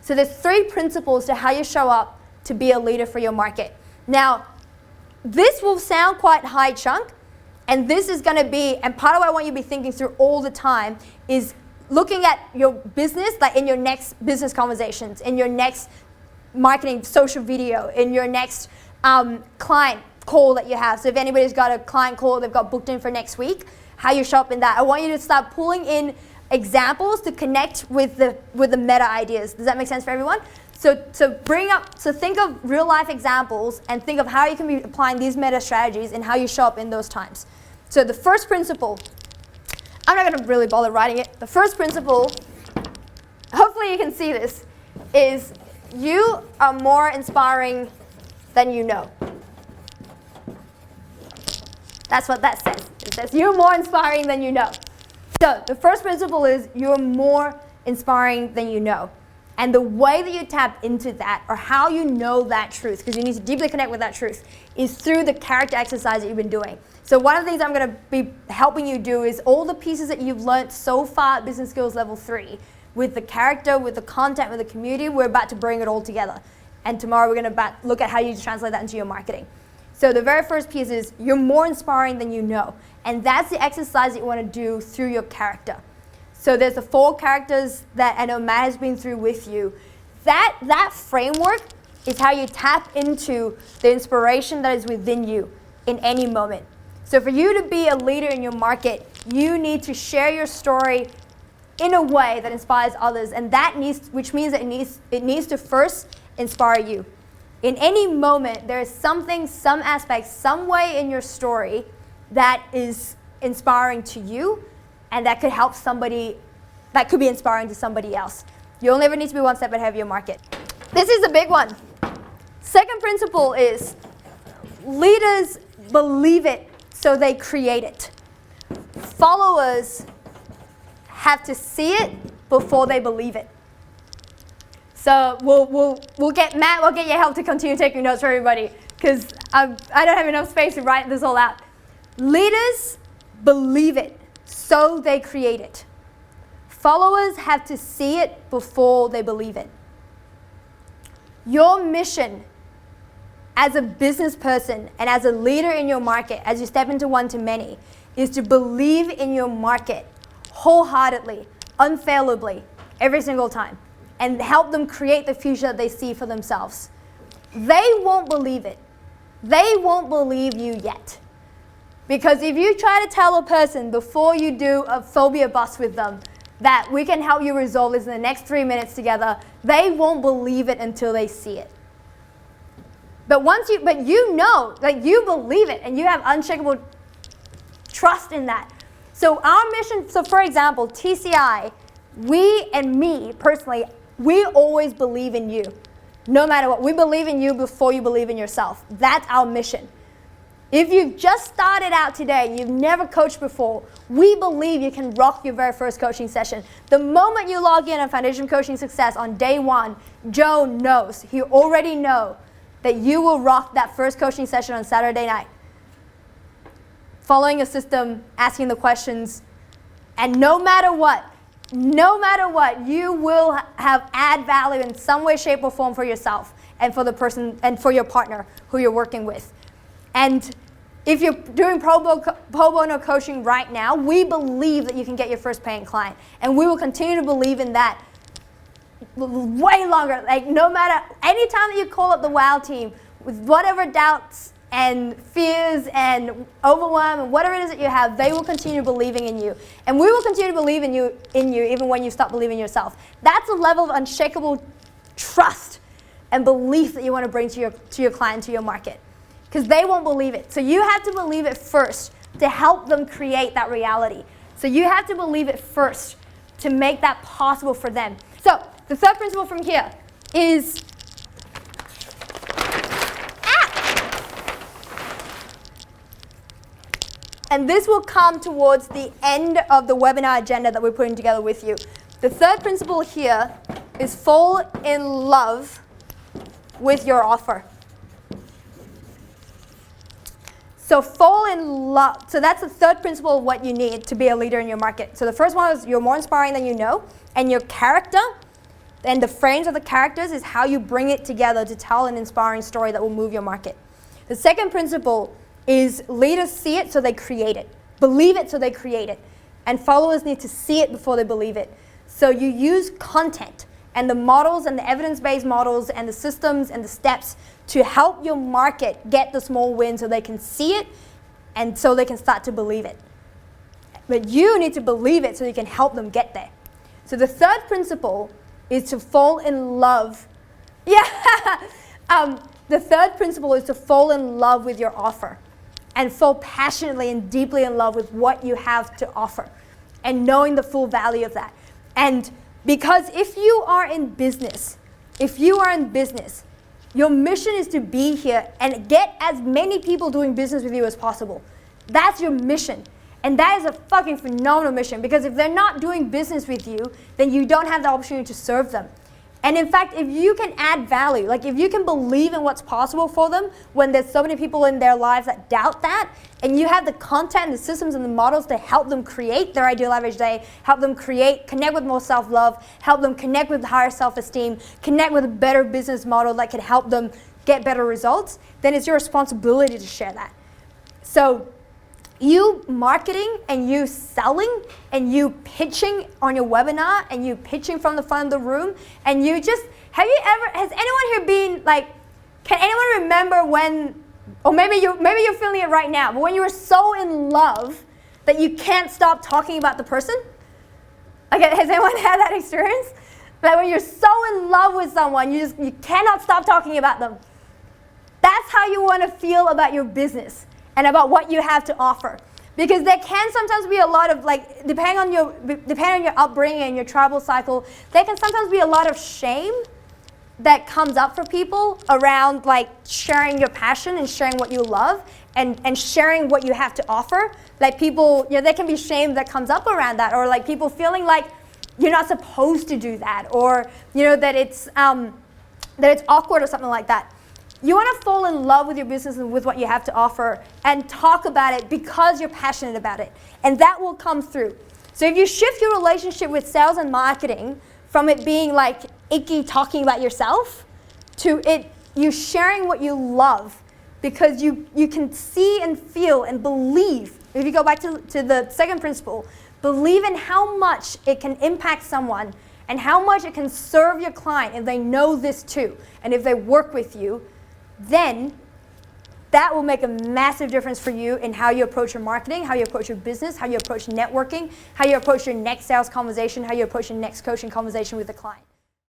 So there's 3 principles to how you show up to be a leader for your market. Now, this will sound quite high chunk, and this is going to be, and part of what I want you to be thinking through all the time is looking at your business, like in your next business conversations, in your next marketing social video, in your next client call that you have. So if anybody's got a client call they've got booked in for next week, how you show up in that. I want you to start pulling in examples to connect with the meta ideas. Does that make sense for everyone? So think of real life examples and think of how you can be applying these meta strategies and how you show up in those times. So the first principle, I'm not going to really bother writing it. The first principle, hopefully you can see this, is you are more inspiring than you know. That's what that says. It says you're more inspiring than you know. So the first principle is you're more inspiring than you know. And the way that you tap into that, or how you know that truth, because you need to deeply connect with that truth, is through the character exercise that you've been doing. So one of the things I'm going to be helping you do is all the pieces that you've learned so far at Business Skills Level 3, with the character, with the content, with the community, we're about to bring it all together. And tomorrow we're going to look at how you translate that into your marketing. So the very first piece is you're more inspiring than you know. And that's the exercise that you want to do through your character. So there's the 4 characters that I know Matt has been through with you. That framework is how you tap into the inspiration that is within you in any moment. So for you to be a leader in your market, you need to share your story in a way that inspires others, and which means that it needs to first inspire you. In any moment, there is something, some aspect, some way in your story that is inspiring to you, and that could help somebody, that could be inspiring to somebody else. You only ever need to be one step ahead of your market. This is a big one. Second principle is leaders believe it, so they create it. Followers have to see it before they believe it. So we'll get Matt, we'll get your help to continue taking notes for everybody, because I don't have enough space to write this all out. Leaders believe it, so they create it. Followers have to see it before they believe it. Your mission as a business person and as a leader in your market, as you step into one-to-many, is to believe in your market wholeheartedly, unfailably, every single time, and help them create the future that they see for themselves. They won't believe it. They won't believe you yet. Because if you try to tell a person before you do a phobia bust with them that we can help you resolve this in the next 3 minutes together, they won't believe it until they see it. But you know, like you believe it and you have unshakable trust in that. So our mission, so for example, TCI, we and me personally, we always believe in you. No matter what, we believe in you before you believe in yourself. That's our mission. If you've just started out today and you've never coached before, we believe you can rock your very first coaching session. The moment you log in on Foundation Coaching Success on day 1, Joe knows, he already knows that you will rock that first coaching session on Saturday night. Following a system, asking the questions, and no matter what, you will have add value in some way, shape, or form for yourself and for the person and for your partner who you're working with. And if you're doing pro bono coaching right now, we believe that you can get your first paying client. And we will continue to believe in that way longer. Like no matter, anytime that you call up the WOW team with whatever doubts and fears and overwhelm and whatever it is that you have, they will continue believing in you. And we will continue to believe in you even when you stop believing in yourself. That's a level of unshakable trust and belief that you want to bring to your client, to your market. Because they won't believe it. So you have to believe it first to help them create that reality. So you have to believe it first to make that possible for them. So the third principle from here is and this will come towards the end of the webinar agenda that we're putting together with you. The third principle here is fall in love with your offer. So fall in love. So that's the third principle of what you need to be a leader in your market. So the first one is you're more inspiring than you know, and your character And the frames of the characters is how you bring it together to tell an inspiring story that will move your market. The second principle is leaders see it so they create it. Believe it so they create it. And followers need to see it before they believe it. So you use content and the models and the evidence-based models and the systems and the steps to help your market get the small win so they can see it and so they can start to believe it. But you need to believe it so you can help them get there. So the third principle is to fall in love. Yeah. The third principle is to fall in love with your offer and fall passionately and deeply in love with what you have to offer and knowing the full value of that. And because if you are in business, your mission is to be here and get as many people doing business with you as possible. That's your mission. And that is a fucking phenomenal mission, because if they're not doing business with you, then you don't have the opportunity to serve them. And in fact, if you can add value, like if you can believe in what's possible for them when there's so many people in their lives that doubt that, and you have the content, the systems, and the models to help them create their ideal average day, help them connect with more self-love, help them connect with higher self-esteem, connect with a better business model that can help them get better results, then it's your responsibility to share that. So you marketing and you selling and you pitching on your webinar and you pitching from the front of the room and you just, has anyone here been like, can anyone remember when, or maybe you're feeling it right now, but when you were so in love that you can't stop talking about the person? Okay, has anyone had that experience? Like when you're so in love with someone, you cannot stop talking about them. That's how you want to feel about your business and about what you have to offer. Because there can sometimes be a lot of, like, depending on your upbringing and your travel cycle, there can sometimes be a lot of shame that comes up for people around like sharing your passion and sharing what you love and sharing what you have to offer. Like people, there can be shame that comes up around that, or like people feeling like you're not supposed to do that, or that it's awkward or something like that. You want to fall in love with your business and with what you have to offer and talk about it because you're passionate about it. And that will come through. So if you shift your relationship with sales and marketing from it being like icky talking about yourself to you sharing what you love, because you can see and feel and believe, if you go back to the second principle, believe in how much it can impact someone and how much it can serve your client if they know this too, and if they work with you, then that will make a massive difference for you in how you approach your marketing, how you approach your business, how you approach networking, how you approach your next sales conversation, how you approach your next coaching conversation with the client.